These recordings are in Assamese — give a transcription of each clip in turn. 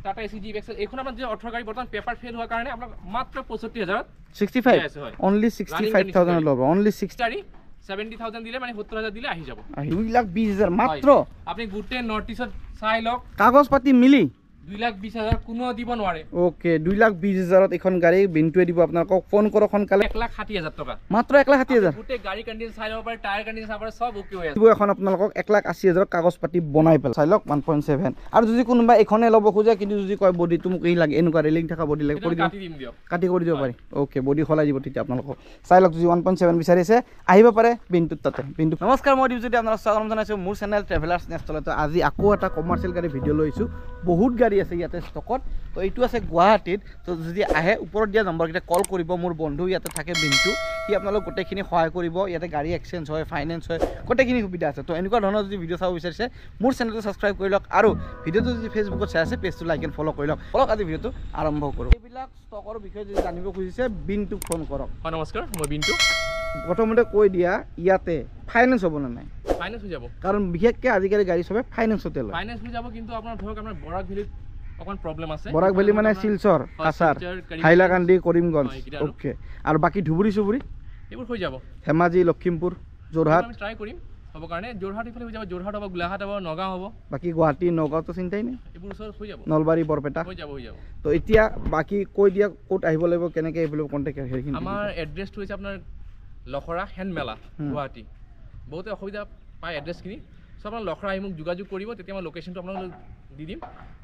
টাটা এসি জিপ এক্সেল এখন আপনার যে 18 গাড়ি বর্তমান পেপার ফেল হওয়ার কারণে আমরা মাত্র 65000 65 only 65000 লব only 60 70,000 দিলে মানে 70000 দিলে আহি যাব 2,20,000 মাত্র আপনি গুটে নোটিছত চাই লক কাগজ পাতি মিলি 2,20,000 কোনো দিব নোৱাৰে ওকে 2,20,000 এখন গাড়ী বিনটুৱে দিব আপোনাক ফোন কৰক সোনকালে 1,60,000 টকা মাত্ৰ 1,60,000 গুটে গাড়ী কন্ডিশন চাই লব পাৰে টায়াৰ কন্ডিশন চাই পাৰে সব ওকে হৈ আছে দিব এখন আপোনালোকক 1,80,000 কাগজ পাতি বনাই পেলাই চাই লওক 1.7 আৰু যদি কোনোবা এখনে ল'ব খোজে কিন্তু যদি কয় বডিটো মোক এই লাগে এনেকুৱা ৰেলিং থকা বডি লাগে কৰি দিম কাটি কৰি দিব পাৰি ওকে বডি খলাই দিব তেতিয়া আপোনালোকক চাই লওক যদি 1.7 বিচাৰিছে আহিব পাৰে বিনটুত তাতে বিনটু নমস্কাৰ মই যদি আপোনালোকক স্বাগতম জনাইছো মোৰ চেনেল ট্ৰেভেলাৰ্ছ নেষ্টলতে আজি আকৌ এটা কমাৰ্চিয়েল গাড়ী ভিডিঅ' লৈছো বহুত গাড়ী আছে ইয়াতে ষ্টকত তো এইটো আছে গুৱাহাটীত তো যদি আহে ওপৰত দিয়া নম্বৰকেইটা কল কৰিব মোৰ বন্ধু ইয়াতে থাকে বিনটু সি আপোনালোক গোটেইখিনি সহায় কৰিব ইয়াতে গাড়ী এক্সচেঞ্জ হয় ফাইনেন্স হয় গোটেইখিনি সুবিধা আছে তো এনেকুৱা ধৰণৰ যদি ভিডিঅ' চাব বিচাৰিছে মোৰ চেনেলটো ছাবস্ক্ৰাইব কৰি লওক আৰু ভিডিঅ'টো যদি ফেচবুকত চাই আছে পেজটো লাইক এণ্ড ফ'ল' কৰি লওক বলক আজি ভিডিঅ'টো আৰম্ভ কৰোঁ এইবিলাক ষ্টকৰ বিষয়ে যদি জানিব খুজিছে বিনটুক ফোন কৰক হয় নমস্কাৰ মই বিনটু প্ৰথমতে কৈ দিয়া ইয়াতে ফাইনেন্স হ'ব নে নাই ফাইনেন্স হৈ যাব কাৰণ বিশেষকৈ আজিকালি গাড়ী চবে ফাইনেন্সতে লয় ফাইনেন্স হৈ যাব কিন্তু আপোনাৰ ধৰক আপোনাৰ বৰাক ভেলীত অকণ প্ৰব্লেম আছে বৰাক ভেলী মানে শিলচৰ কাছাৰ হাইলাকান্দি কৰিমগঞ্জ ওকে আৰু বাকী ধুবুৰী চুবুৰী এইবোৰ হৈ যাব ধেমাজি লখিমপুৰ যোৰহাট আমি ট্ৰাই কৰিম হ'ব কাৰণে যোৰহাট ইফালে হৈ যাব যোৰহাট হ'ব গোলাঘাট হ'ব নগাঁও হ'ব বাকী গুৱাহাটী নগাঁওতো চিন্তাই নাই এইবোৰ ওচৰত হৈ যাব নলবাৰী বৰপেটা হৈ যাব তো এতিয়া বাকী কৈ দিয়া ক'ত আহিব লাগিব কেনেকৈ আহিব লাগিব কণ্টেক্ট হেৰিখিনি আমাৰ এড্ৰেছটো হৈছে আপোনাৰ লখৰা হেণ্ড মেলা গুৱাহাটী বহুতে অসুবিধা পায় এড্ৰেছখিনি চ' আপোনাৰ লখৰা আহি মোক যোগাযোগ কৰিব তেতিয়া মই লোকেশ্যনটো আপোনালোক দি দিম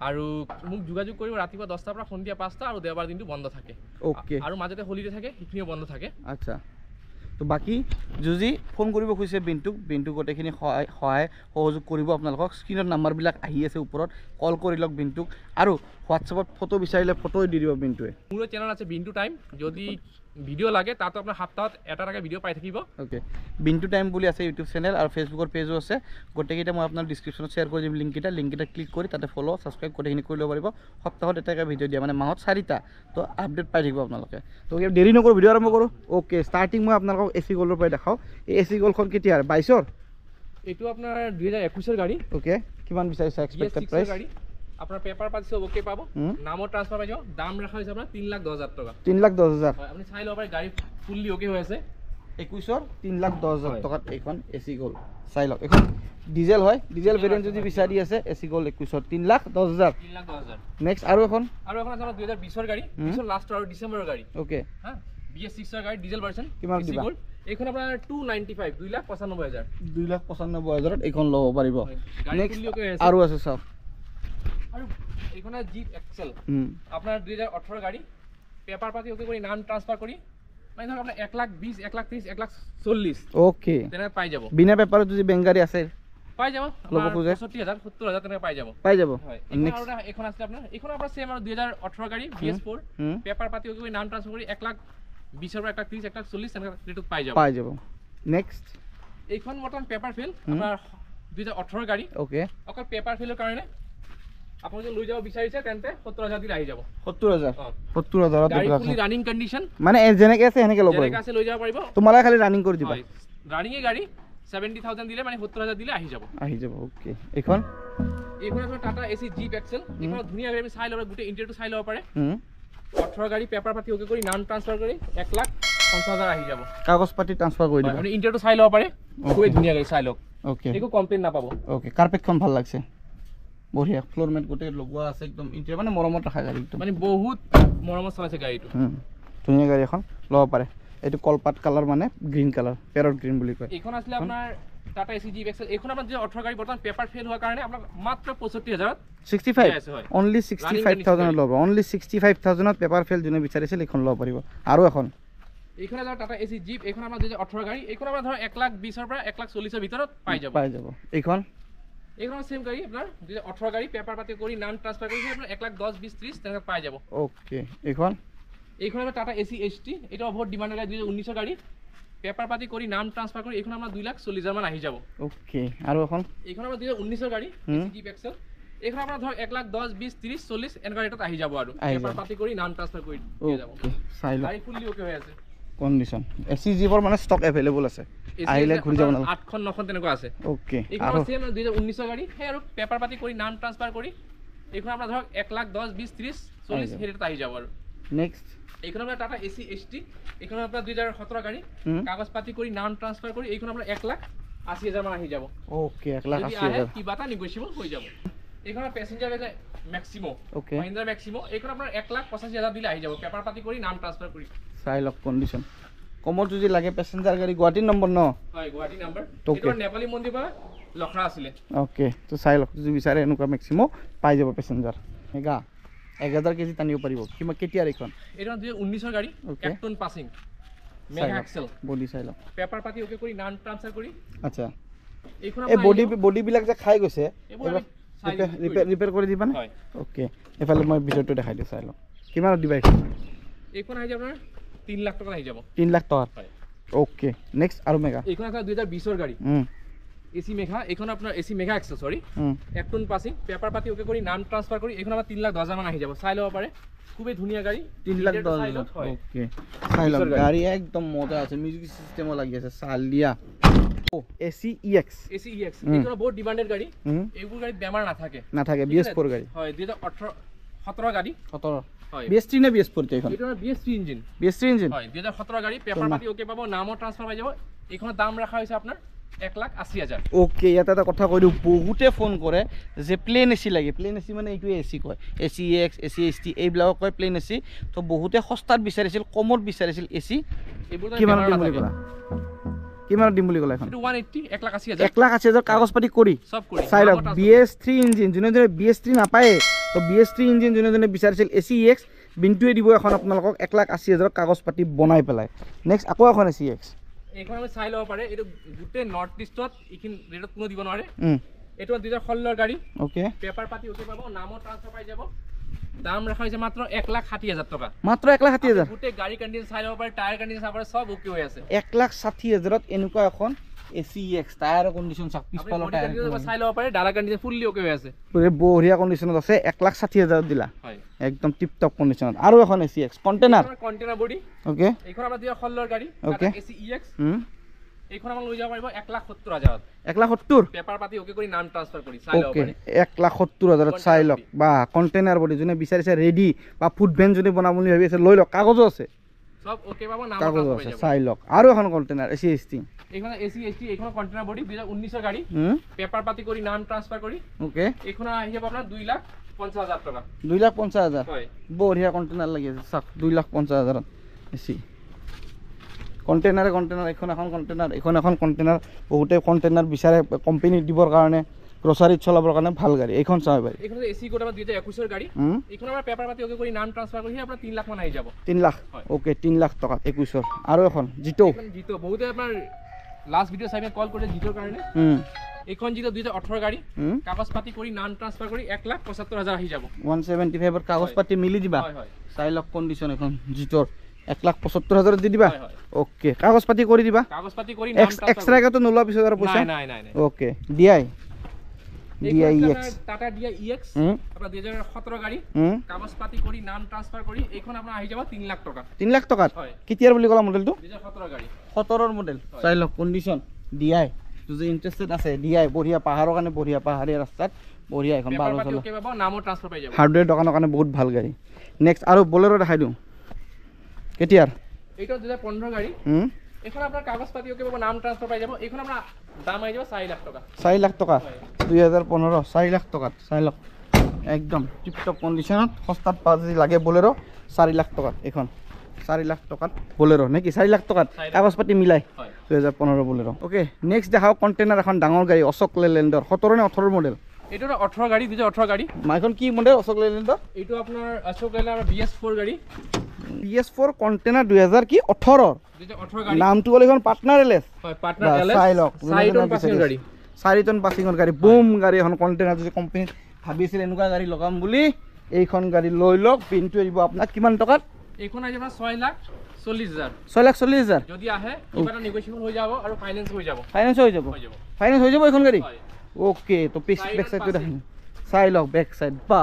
আৰু মোক যোগাযোগ কৰিব ৰাতিপুৱা 10টাৰ পৰা সন্ধিয়া 5টা আৰু দেওবাৰ দিনটো বন্ধ থাকে ওকে আৰু মাজতে হলিডে থাকে সেইখিনিও বন্ধ থাকে আচ্ছা তো বাকী যদি ফোন কৰিব খুজিছে বিনটুক গোটেইখিনি সহায় সহযোগ কৰিব আপোনালোকক স্ক্ৰীণত নাম্বাৰবিলাক আহি আছে ওপৰত কল কৰি লওক বিনটুক আৰু হোৱাটছএপত ফটো বিচাৰিলে ফটো দি দিব বিনটুৱে মোৰ চেনেল আছে বিনটু টাইম যদি ভিডিঅ' লাগে তাতো আপোনাৰ সপ্তাহত এটা ভিডিঅ' পাই থাকিব ওকে বিনটু টাইম বুলি আছে ইউটিউব চেনেল আৰু ফেচবুকৰ পেজো আছে গোটেইকেইটা মই আপোনাৰ ডিছক্ৰিপশ্যনত শ্বেয়াৰ কৰি দিম লিংককেইটা ক্লিক কৰি তাতে ফ'ল' ছাবস্ক্ৰাইব গোটেইখিনি কৰি ল'ব পাৰিব সপ্তাহত এটাকৈ ভিডিঅ' দিয়া মানে মাহত 4টা তো আপডেট পাই থাকিব আপোনালোকে তো দেৰি নকৰোঁ ভিডিঅ' আৰম্ভ কৰোঁ ওকে ষ্টাৰ্টিং মই আপোনালোকক এ চি গ'ল্ডৰ পৰাই দেখাওঁ এই এ চি গ'ল্ডখন কেতিয়াৰ 22ৰ এইটো আপোনাৰ 2021ৰ গাড়ী ওকে কিমান বিচাৰিছে এক্সপেক্টেড প্ৰাইচ গাড়ী আপোনাৰ পেপাৰ পাতি সব ওকে পাব নামৰ ট্ৰান্সফাৰ পাই যাব দাম ৰাখা হৈছে আপোনাৰ 3,10,000 টকা 3,10,000 হয় আপুনি চাই ল'ব পাৰে গাড়ী ফুললি ওকে হৈ আছে 21ৰ 3,10,000 টকাত এইখন এচি গ'ল্ড চাই লওক এখন ডিজেল হয় ডিজেল ভেৰিয়েণ্ট যদি বিচাৰি আছে এচি গ'ল্ড 21ৰ 3,10,000 নেক্সট আৰু এখন আছে আমাৰ 2020ৰ গাড়ী 20ৰ লাষ্ট আৰু ডিচেম্বৰৰ গাড়ী ওকে হা BS6ৰ গাড়ী ডিজেল ভাৰ্চন কিমান দিবা এইখন আপোনাৰ 295 2,95,000 2,95,000ত এইখন ল'ব পাৰিব নেক্সট আৰু আছে চাওক আৰু এইখন জিপ এক্সেল আপোনাৰ 2018 গাড়ী পেপাৰ পাতি ওকে কৰি নাম ট্ৰান্সফাৰ কৰি মানে ধৰক আপোনাৰ 1,20,000 1,30,000 1,40,000 ওকে তেনে পাই যাব বিনা পেপাৰত যদি বেংগাৰী আছে পাই যাব ল'ব খোজে 65,000 70,000 তেনে পাই যাব হয় এইখন আছে আপোনাৰ এইখন আপোনাৰ সেম আৰু 2018 গাড়ী BS4 পেপাৰ পাতি ওকে কৰি নাম ট্ৰান্সফাৰ কৰি 1,20,000 পৰা 1,30,000 1,40,000 তেনে ৰেটত পাই যাব নেক্সট এইখন বৰ্তমান পেপাৰ ফেল আপোনাৰ 2018 গাড়ী ওকে অকল পেপাৰ ফেলৰ কাৰণে আপুনি যদি লৈ যাব বিচাৰিছে তেন্তে 70,000 দিলে আহি যাব 70,000 গাড়ী ফুলি ৰানিং কন্ডিশন মানে যেনেকে আছে সেনেকে ল'ব যেনেকে আছে লৈ যাব পাৰিব তোমালৈ খালি ৰানিং কৰি দিবা ৰানিং গাড়ী 70,000 দিলে মানে 70,000 দিলে আহি যাব ওকে এইখন আপোনাৰ টাটা এসি জিপ এক্সেল এইখন ধুনীয়া গাড়ী চাই ল'ব গোটেই ইন্টেৰিয়ৰটো চাই ল'ব পাৰে 18 গাড়ী পেপাৰ পাতি ওকে কৰি নাম ট্ৰান্সফাৰ কৰি 1,50,000 আহি যাব কাগজ পাতি ট্ৰান্সফাৰ কৰি দিবা আপুনি ইন্টেৰিয়ৰটো চাই ল'ব পাৰে খুব ধুনীয়া গাড়ী চাই লওক ওকে একো কমপ্লেইন নাপাব ওকে কাৰ্পেটখন ভাল লাগছে বঢ়িয়া ফ্লোৰ মেট গোটেই লগোৱা আছে একদম ইন্টেৰিয়ৰ মানে মৰমত ৰাখা গাড়ী একদম মানে বহুত মৰমত চলাইছে গাড়ীটো ধুনীয়া গাড়ী এখন ল'ব পাৰে এইটো কলপাত কালাৰ মানে গ্ৰীণ কালাৰ পেৰট গ্ৰীণ বুলি কয় এইখন আছিলে আপোনাৰ টাটা এসি জিপ এক্সেল এইখন আপোনাৰ যে 18 গাড়ী বৰ্তমান পেপাৰ ফেল হোৱাৰ কাৰণে আপোনাক মাত্ৰ 65,000 65 only 65,000 ল'ব only 65,000ত পেপাৰ ফেল যোনে বিচাৰিছিল এইখন ল'ব পাৰিব আৰু এখন এইখন আছে টাটা এসি জিপ এইখন আপোনাৰ 2018 গাড়ী এইখন আপোনাৰ ধৰ 1,20,000 পৰা 1,40,000 ভিতৰত পাই যাব এইখন সেম গাড়ী আপোনাৰ 2018 গাড়ী পেপাৰ পাতি কৰি নাম ট্ৰান্সফাৰ কৰি আপোনাৰ 1,10,000 20,000 30 তেনেকৈ পাই যাব ওকে এইখন আপোনাৰ টাটা এসি HT এটা বহুত ডিমান্ডেড গাড়ী 2019 গাড়ী পেপাৰ পাতি কৰি নাম ট্ৰান্সফাৰ কৰি এইখন আপোনাৰ 2,40,000 মান আহি যাব ওকে আৰু এখন এইখন আপোনাৰ 2019 গাড়ী এসি জিপ এক্সেল এইখন আপোনাৰ ধৰ 1,10,000 20,000 30 40 এনেকুৱা ৰেটত আহি যাব আৰু পেপাৰ পাতি কৰি নাম ট্ৰান্সফাৰ কৰি দিয়া যাব চাই লওক গাড়ী ফুললি ওকে হৈ আছে কন্ডিশন এসি জিপৰ মানে ষ্টক এভেইলেবল আছে আহিলে ঘূৰি যাব নালাগে 8খন 9খন তেনেকুৱা আছে ওকে এইখন আছে 2019 গাড়ী হে আৰু পেপাৰ পাতি কৰি নাম ট্ৰান্সফাৰ কৰি এইখন আপোনাৰ ধৰক 1,10,000 20 30 40 সেই ৰেটত আহি যাব আৰু নেক্সট এইখন আপোনাৰ টাটা এচি এচটি এইখন আপোনাৰ 2017 গাড়ী কাগজ পাতি কৰি নাম ট্ৰান্সফাৰ কৰি এইখন আপোনাৰ 1,80,000 মান আহি যাব ওকে যদি 1,80,000 আহে কিবা এটা নেগোচিয়েবল হৈ যাব এইখন পেছেঞ্জাৰ আছে মেক্সিমো ওকে মহিন্দ্ৰা মেক্সিমো এইখন আপোনাৰ 1,85,000 দিলে আহি যাব পেপাৰ পাতি কৰি নাম ট্ৰান্সফাৰ কৰি চাই লওক কণ্ডিশ্যন কমত যদি লাগে পেছেঞ্জাৰ গাড়ী গুৱাহাটীৰ নম্বৰ ন হয় গুৱাহাটী নাম্বাৰ Okay. এইটো নেপালী মন্দিৰ পৰা লখৰা আছিলে ওকে তো চাই লওক যদি বিচাৰে এনেকুৱা মেক্সিমো পাই যাব পেছেঞ্জাৰ মেগা 1,000 কেজি টানিব পাৰিব কিমান কেতিয়াৰ এইখন এইটো 2019 গাড়ী Okay. 1 ton passing mega axle body চাই লওক পেপাৰ পাতি ওকে কৰি নাম ট্ৰান্সফাৰ কৰি আচ্ছা এইখন এই বডিবিলাক যে খাই গৈছে এইবোৰ এইবিলাক আমি ৰিপেয়াৰ কৰি দিবানে হয় ওকে এইফালে মই ভিতৰটো দেখাই দিওঁ চাই লওক কিমানত দিবা এইখন এইখন আহি যাব আপোনাৰ 3 লাখ টকা আহি যাব 3 লাখ টকাত হয় ওকে নেক্সট আৰু মেগা এইখন আছে 2020 গাড়ী এসি মেঘা এইখন আপোনাৰ এসি মেঘা এক্সেল সৰি 1 টন পাছিং পেপাৰ পাতি ওকে কৰি নাম ট্ৰান্সফাৰ কৰি এইখন আমাৰ 3,10,000 মান আহি যাব চাই ল'ব পাৰে খুবই ধুনীয়া গাড়ী 3,10,000 হয় ওকে চাই লওক গাড়ী একদম মজা আছে মিউজিক সিস্টেমও লাগি আছে চালিয়া ও এসি ইএক্স এসি ইএক্স এইখন বহুত ডিমান্ডেড গাড়ী এইবোৰ গাড়ী বেমাৰ নাথাকে BS4 গাড়ী হয় 2018 17 গাড়ী 17 হয় BS3 নে BS4 তে এখন এইটো BS3 ইঞ্জিন BS3 ইঞ্জিন হয় 2017 গাড়ী পেপাৰ পাতি ওকে পাব নামও ট্ৰান্সফাৰ হৈ যাব এইখনৰ দাম ৰাখা হৈছে আপোনাৰ 1,80,000 ওকে ইয়াতে এটা কথা কৈ দিওঁ বহুতে ফোন কৰে যে প্লেন এসি লাগে প্লেন এসি মানে এইটোৱে এসি কয় এসি এক্স এসি এসটি এইবিলাকক কয় প্লেন এসি তো বহুতে সস্তাত বিচাৰিছিল কমত বিচাৰিছিল এসি এইবোৰ কিমান দিম বুলি ক'লা কিমান দিম বুলি ক'লা এখন এইটো 180 1,80,000 1,80,000 কাগজ পাতি কৰি সব কৰি চাই লওক BS3 ইঞ্জিন যোনে BS3 নাপায় তো BS3 ইঞ্জিন যোনে বিচাৰিছিল এসি এক্স বিনটোৱে দিব এখন আপোনালোকক 1,80,000 কাগজ পাতি বনাই পেলাই নেক্সট আকৌ এখন এসি এক্স এইখন আমি চাই ল'ব পাৰে এইটো গোটেই নৰ্থ ইষ্টত এইখিন ৰেটত কোনো দিব নোৱাৰে এইটো 2016 গাড়ী ওকে পেপাৰ পাতি ওকে পাব নামও ট্ৰান্সফাৰ পাই যাব দাম ৰাখা হৈছে মাত্ৰ 1,60,000 টকা মাত্ৰ 1,60,000 গোটেই গাড়ী কণ্ডিশ্যন চাই ল'ব পাৰে টায়াৰ কণ্ডিশ্যন চাব পাৰে সব ওকে হৈ আছে 1,60,000 এনেকুৱা এখন এসি এক্স টায়াৰৰ কণ্ডিশ্যন চাওক পিছফালৰ টায়াৰ চাই ল'ব পাৰে ডালা কণ্ডিশ্যন ফুললি ওকে হৈ আছে বঢ়িয়া কণ্ডিশ্যনত আছে 1,60,000 দিলা হয় একদম টিপ টপ কণ্ডিশ্যনত আৰু এখন AC x container container body okay এইখন আমাৰ 2016 গাড়ী Okay. এসি ইএক্স এইখন আমাৰ লৈ যাব পাৰিব 1,70,000 1,70,000 পেপাৰ পাতি ওকে কৰি নাম ট্ৰান্সফাৰ কৰি চাই ল'ব ওকে পাৰে 1,70,000 চাই লওক বা কণ্টেনাৰ বডি যোনে বিচাৰিছে ৰেডি বা ফুড ভেন যদি বনাম বুলি ভাবি আছে লৈ লওক কাগজো আছে সব ওকে পাব নাম কাগজো ট্ৰান্সফাৰ আছে হৈ যাব চাই লওক আৰু এখন কণ্টেনাৰ এসি এসটি এইখন এসি এসটি এইখন কণ্টেনাৰ বডি 2019 গাড়ী পেপাৰ পাতি কৰি নাম ট্ৰান্সফাৰ কৰি ওকে এইখন আহি যাব আপোনাৰ 2,50,000 টকা 2,50,000 হয় বঢ়িয়া কণ্টেনাৰ লাগি আছে চাওক 2,50,000 এসি কণ্টেনাৰ এখন কণ্টেনাৰ বহুতে কণ্টেনাৰ বিচাৰে কোম্পানী দিবৰ কাৰণে গ্ৰচাৰীত চলাবৰ কাৰণে ভাল গাড়ী এইখন চাব পাৰি এইখন এসি কোড আমাৰ 2021 গাড়ী এইখন আমাৰ পেপাৰ পাতি ওকে কৰি নাম ট্ৰান্সফাৰ কৰি আপোনাৰ 3 লাখ মান আহি যাব 3 লাখ ওকে 3 লাখ টকা 21 আৰু এখন জিটো এইখন জিতো বহুতে আপোনাৰ লাষ্ট ভিডিও চাইবে কল কৰিলে জিটোৰ কাৰণে এইখন জিতো 2018 গাড়ী কাগজ পাতি কৰি নাম ট্ৰান্সফাৰ কৰি 1,75,000 আহি যাব 175 কাগজ পাতি মিলি দিবা হয় হয় চাই লওক কণ্ডিশ্যন এখন জিটোৰ 1,75,000 দি দিবা হয় হয় ওকে কাগজ পাতি কৰি দিবা কাগজ পাতি কৰি নাম ট্ৰান্সফাৰ এক্সট্ৰাকে নোলোৱা পিছত আৰু পইচা নাই okay DI X Tata DI X আপোনাৰ 2017 গাড়ী কাগজ পাতি কৰি নাম ট্ৰান্সফাৰ কৰি এইখন আপোনাৰ আহি যাব 3 লাখ টকা 3 লাখ টকাত হয় কেতিয়াৰ বুলি ক'লা মডেলটো 2017 গাড়ী 17ৰ মডেল চাই লওক কণ্ডিশ্যন ডিআই যদি ইণ্টাৰেষ্টেড আছে ডিআই বঢ়িয়া পাহাৰৰ কাৰণে বঢ়িয়া পাহাৰীয়া ৰাস্তাত বঢ়িয়া এখন পেপাৰ ভাল পাতি চলা ওকে পাব নামও ট্ৰান্সফাৰ পাই যাব হাৰ্ডৱেৰ দোকানৰ কাৰণে বহুত ভাল গাড়ী নেক্সট আৰু বলেৰো দেখাই দিওঁ কেতিয়াৰ এইটো 2015 গাড়ী এইখন আপোনাৰ কাগজ পাতি ওকে পাব নাম ট্ৰান্সফাৰ পাই যাব এইখন আপোনাৰ দাম আহি যাব 4 লাখ টকা 4 লাখ টকা 2015 4 লাখ টকাত চাই লওক একদম টিপটপ কণ্ডিশ্যনত সস্তাত পাঁচ যদি লাগে বলেৰো 4 লাখ টকাত এইখন 4 লাখ টকাত বলেৰো নেকি 4 লাখ টকাত কাগজ পাতি মিলাই 2015 বলেৰো ওকে নেক্সট দেখাওক কণ্টেনাৰ এখন ডাঙৰ গাড়ী অশোক লেলেণ্ডৰ 17 নে 18 মডেল এইটো 18 গাড়ী 2018 গাড়ী মাইখন কি মডেল অশোক লেলেণ্ডৰ এইটো আপোনাৰ অশোক লেলেণ্ডৰ BS4 গাড়ী BS4 কণ্টেনাৰ 2000 কি 18 2018 গাড়ী নামটো হ'ল এখন পাৰ্টনাৰ এলএছ হয় পাৰ্টনাৰ এলএছ চাই লওক 4 টন পাছিং গাড়ী 4 টন পাছিঙৰ গাড়ী বুম গাড়ী এখন কণ্টেনাৰ যদি কোম্পানীত ভাবিছিল এনেকুৱা গাড়ী লগাম বুলি এইখন গাড়ী লৈ লওক পিনটো দিব আপোনাক কিমান টকাত এইখন আহি যাব 6,40,000 6,40,000 যদি আহে কিবা এটা নেগোচিয়েবল হৈ যাব আৰু ফাইনান্স হৈ যাব ফাইনেন্স হৈ যাব ফাইনেন্স হৈ যাব এইখন গাড়ী হয় ওকে তো বেক সাইডটো দেখুন চাই লওক বেক সাইড বা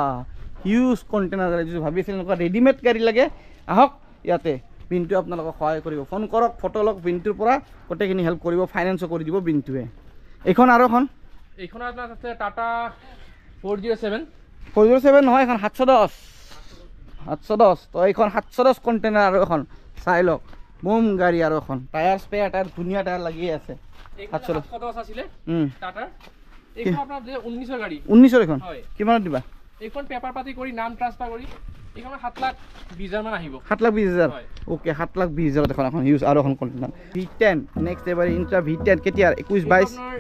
হিউজ কণ্টেনাৰ গাড়ী যদি ভাবিছিল এনেকুৱা ৰেডিমেড গাড়ী লাগে আহক ইয়াতে বিনটো আপোনালোকক সহায় কৰিব ফোন কৰক ফটো লওক বিনটোৰ পৰা গোটেইখিনি হেল্প কৰিব ফাইনেন্সো কৰি দিব বিনটোৱে এইখন আৰু এখন এইখন আপোনাৰ আছে টাটা 407 407 নহয়, এখন 710 710। তো এইখন 710 কণ্টেইনাৰ আৰু এখন চাই লওক, বুম গাড়ী আৰু এখন টায়াৰ স্পেয়াৰ টায়াৰ ধুনীয়া টায়াৰ লাগি আছে। 710 আছিলে টাটাৰ, এইখন আপোনাৰ 2019 গাড়ী। 19 এখন হয়। কিমানত দিবা? এইখন পেপাৰ পাতি কৰি নাম ট্ৰান্সফাৰ কৰি এইখন 7,20,000 মান আহিব। 7,20,000। হয়। ওকে 7,20,000 এখন ইউজ আৰু এখন কণ্টেইনাৰ V10 নেক্সট এবাৰ ইন্ট্ৰা V10 কেতিয়া 21-22 আপোনাৰ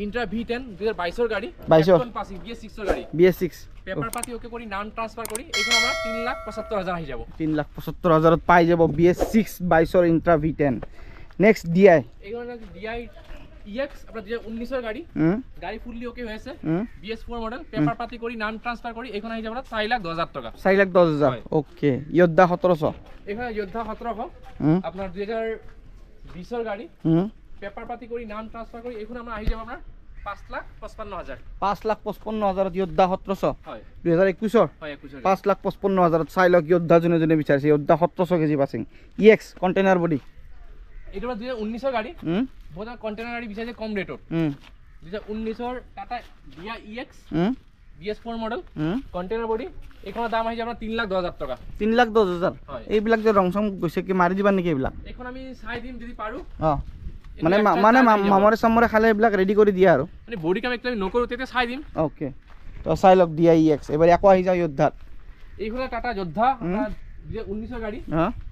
ইন্ট্ৰা V10 2022 গাড়ী, 22 পাসিং BS6 গাড়ী। BS6 পেপাৰ পাতি ওকে কৰি নাম ট্ৰান্সফাৰ কৰি এইখন আমাৰ 3,75,000 আহি যাব। 3,75,000 পাই যাব BS6 22 Intra V10। Next DI এইখন DI EX আপোনাৰ 2019 গাড়ী, গাড়ী ফুললি ওকে হৈ আছে, BS4 মডেল, পেপাৰ পাতি কৰি নাম ট্ৰান্সফাৰ কৰি এইখন আহি যাব 4,10,000 টকা। 4,10,000। ওকে যোদ্ধা 1700। এইখন যোদ্ধা 1700 আপোনাৰ 2020 গাড়ী, পেপাৰ পাতি কৰি নাম ট্ৰান্সফাৰ কৰি এইখন আমাৰ আহি যাব আপোনাৰ 5,55,000। 5,55,000 যোদ্ধা 1700। হয় 2021 হয় 21 5,55,000 চাই লওক যোদ্ধা যোনে যোনে বিচাৰিছে যোদ্ধা 1700 KG passing EX container body. এইটো 2019 গাড়ী, বহুত কণ্টেইনাৰ গাড়ী বিচাৰিছে কম ৰেটত। 2019 Tata DI EX BS4 model container body, এইখনৰ দাম আহি যাব 3,10,000 টকা। 3,10,000। হয়। এইবিলাক যে ৰং চং গৈছে কি মাৰি দিবা নেকি এইবিলাক? এইখন আমি চাই দিম যদি পাৰো। মানে মানে মামৰে চামৰে খালে এইবিলাক ৰেডি কৰি দিয়া আৰু মানে বডি কাম একদম নকৰো তেতিয়া চাই দিম। ওকে তো চাই লওক DI EX। এবাৰ আকৌ আহি যাওঁ যোদ্ধাত। এইখন টাটা যোদ্ধা 2019 গাড়ী,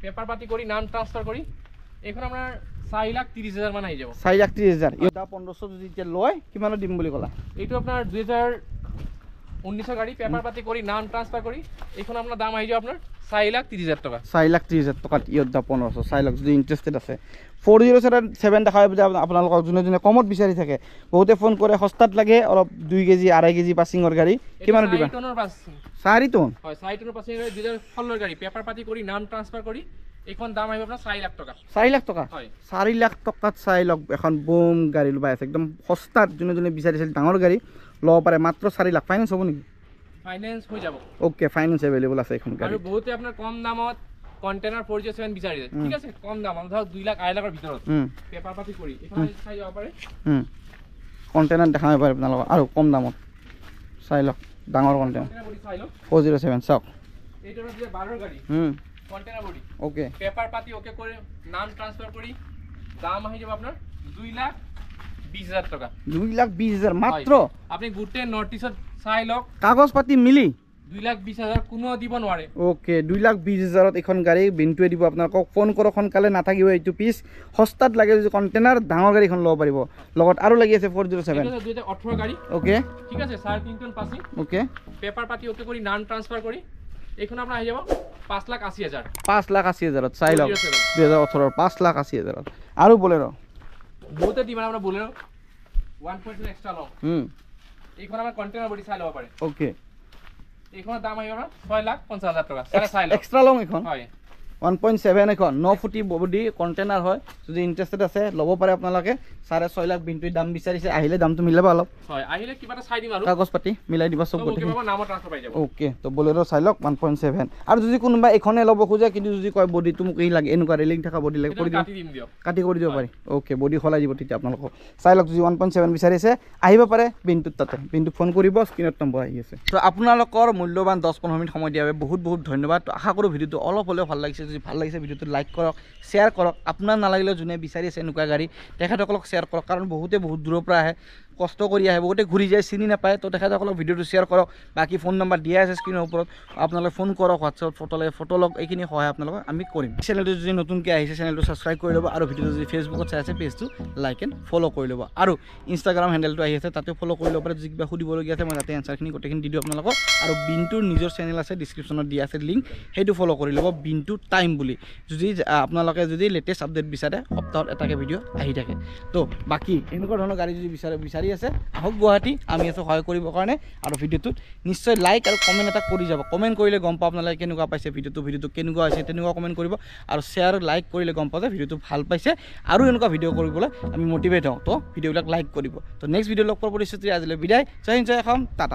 পেপাৰ পাতি কৰি নাম ট্ৰান্সফাৰ কৰি এইখন আপোনাৰ 4,30,000 মান আহি যাব। 4,30,000 যোদ্ধা 1500 যদি এতিয়া লয় কিমানত দিম বুলি ক'লা? এইটো আপোনাৰ 2019 গাড়ী, পেপাৰ পাতি কৰি নাম ট্ৰান্সফাৰ কৰি এইখন আপোনাৰ দাম আহি যাব আপোনাৰ 4,30,000 টকা। 4,30,000 টকাত যোদ্ধা 1500 চাই লওক যদি ইণ্টাৰেষ্টেড আছে। 407 দেখাই আপোনালোকক যোনে যোনে কমত বিচাৰি থাকে, বহুতে ফোন কৰে সস্তাত লাগে অলপ 2 কেজি 2.5 কেজি পাছিঙৰ গাড়ী কিমানত দিবা? 4 টনৰ পাছিং। 4 টন হয় 4 টনৰ পাছিং 2016 গাড়ী, পেপাৰ পাতি কৰি নাম ট্ৰান্সফাৰ কৰি এইখন দাম আহিব আপোনাৰ 4 লাখ টকা। 4 লাখ টকা? হয় 4 লাখ টকাত চাই লওক এখন বুম গাড়ী ল'বা আছে একদম সস্তাত যোনে যোনে বিচাৰিছিল ডাঙৰ গাড়ী ল'ব পাৰে মাত্ৰ 4 লাখ। ফাইনেন্স হ'ব নেকি? ফাইনেন্স হৈ যাব। ওকে ফাইনেন্স এভেইলেবল আছে এখন গাড়ী। আৰু বহুতে আপোনাৰ কম দামত কণ্টেইনাৰ 407 বিচাৰিছে, ঠিক আছে কম দাম ধৰক 2 লাখ 2.5 লাখৰ ভিতৰত পেপাৰ পাতি কৰি এইখন চাই যাব পাৰে। কণ্টেইনাৰ দেখাব পাৰে আপোনালোকক আৰু কম দামত চাই লওক ডাঙৰ কণ্টেইনাৰ বডি চাই লওক। 407 চাওক এইটো 2012 গাড়ী, কণ্টেইনাৰ বডি, ওকে পেপাৰ পাতি ওকে কৰি নাম ট্ৰান্সফাৰ কৰি দাম আহি যাব আপোনাৰ 2,20,000 টকা। 2,20,000 মাত্ৰ? আপুনি গোটেই নৰ্থ ইষ্টত চাই লওক কাগজ পাতি মিলি 2,20,000 কোনো দিব নোৱাৰে। ওকে 2,20,000 এখন গাড়ী বিনটোৱে দিব আপোনালোকক। ফোন কৰক সোনকালে নাথাকিব এইটো পিচ সস্তাত লাগে যদি কণ্টেইনাৰ ডাঙৰ গাড়ীখন ল'ব পাৰিব। লগত আৰু লাগি আছে 407 2018 গাড়ী, ওকে ঠিক আছে 3.5 টন পাছিং, ওকে পেপাৰ পাতি ওকে কৰি নাম ট্ৰান্সফাৰ কৰি এইখন আপোনাৰ আহি যাব 5,80,000। 5,80,000 চাই লওক 2018 5,80,000 আৰু বলেৰ বহুতে ডিমাণ্ড আপোনাৰ বলেৰ 1.2 এক্সট্ৰা লং, এইখন আমাৰ কণ্টেইনাৰ বডি চাই ল'ব পাৰে। ওকে এইখনৰ দাম আহিব আপোনাৰ 6,50,000 টকা। চাই লওক এক্সট্ৰা লং এখন হয় 1.7 এখন 9 ফুটি বডি কণ্টেইনাৰ হয়। যদি ইণ্টাৰেষ্টেড আছে ল'ব পাৰে আপোনালোকে। 6.5 লাখ বিনটোৰ দাম বিচাৰিছে, আহিলে দামটো মিলাবা অলপ, হয় আহিলে কিবা এটা চাই দিম আৰু কাগজ পাতি মিলাই দিবা চব গোটেই। নামত ট্ৰান্সফাৰ পাই যাব। ওকে তো বলেৰ চাই লওক 1.7 আৰু যদি কোনোবা এইখনে ল'ব খোজে কিন্তু যদি কয় বডিটো মোক এই লাগে এনেকুৱা ৰেলিং থকা বডি লাগে কৰি কাটি দিম দিয়ক, কাটি কৰি দিব পাৰি। ওকে বডি সলাই দিব তেতিয়া আপোনালোকক। চাই লওক যদি 1.7 বিচাৰিছে আহিব পাৰে বিনটোত, তাতে বিনটোত ফোন কৰিব, স্ক্ৰীনত নম্বৰ আহি আছে। তো আপোনালোকৰ মূল্যৱান 10-15 মিনিট সময় দিয়াৰ বাবে বহুত বহুত ধন্যবাদ। তো আশা কৰোঁ ভিডিঅ'টো অলপ হ'লেও ভাল লাগিছে। যদি ভাল লাগিছে ভিডিঅ'টো লাইক কৰক, শ্বেয়াৰ কৰক। আপোনাৰ নালাগিলেও যোনে বিচাৰি আছে এনেকুৱা গাড়ী তেখেতসকলক শ্বেয়াৰ কৰক, কাৰণ বহুতে বহুত দূৰৰ পৰা আহে, কষ্ট কৰি আহে, বহুতে ঘূৰি যায় চিনি নাপায়। তো তেখেতসকলক ভিডিঅ'টো শ্বেয়াৰ কৰক। বাকী ফোন নম্বৰ দিয়া আছে স্ক্ৰীনৰ ওপৰত, আপোনালোকে ফোন কৰক, হোৱাটছআপত ফটো লাগে ফটো লওক, এইখিনি সহায় আপোনালোকক আমি কৰিম। চেনেলটো যদি নতুনকৈ আহিছে চেনেলটো ছাবস্ক্ৰাইব কৰি ল'ব, আৰু ভিডিঅ'টো যদি ফেচবুকত চাই আছে পেজটো লাইক এণ্ড ফ'ল' কৰি ল'ব, আৰু ইনষ্টাগ্ৰাম হেণ্ডেলটো আহি আছে তাতে ফ'ল' কৰি ল'ব পাৰে। যদি কিবা সুধিবলগীয়া আছে মই তাতে এনচাৰখিনি গোটেইখিনি দি দিওঁ আপোনালোকক। আৰু বিনটোৰ নিজৰ চেনেল আছে ডিছক্ৰিপশ্যনত দিয়া আছে লিংক, সেইটো ফ'ল' কৰি ল'ব বিনটো টাইম বুলি। যদি আপোনালোকে যদি লেটেষ্ট আপডেট বিচাৰে সপ্তাহত এটাকৈ ভিডিঅ' আহি থাকে। তো বাকী এনেকুৱা ধৰণৰ গাড়ী যদি বিচাৰি আছে আহক গুৱাহাটী, আমি আছোঁ সহায় কৰিবৰ কাৰণে। আৰু ভিডিঅ'টোত নিশ্চয় লাইক আৰু কমেণ্ট এটা কৰি যাব। কমেণ্ট কৰিলে গম পাওঁ আপোনালোকে কেনেকুৱা পাইছে ভিডিঅ'টো কেনেকুৱা হৈছে তেনেকুৱা কমেণ্ট কৰিব। আৰু শ্বেয়াৰ লাইক কৰিলে গম পাওঁ যে ভিডিঅ'টো ভাল পাইছে আৰু এনেকুৱা ভিডিঅ' কৰিবলৈ আমি মটিভেট হওঁ। তো ভিডিঅ'বিলাক লাইক কৰিব। তো নেক্সট ভিডিঅ' লগ পোৱাৰ প্ৰতিশ্ৰুতি আজিলৈ বিদায়। জয় হিন্দ জয় অসম, টাটা।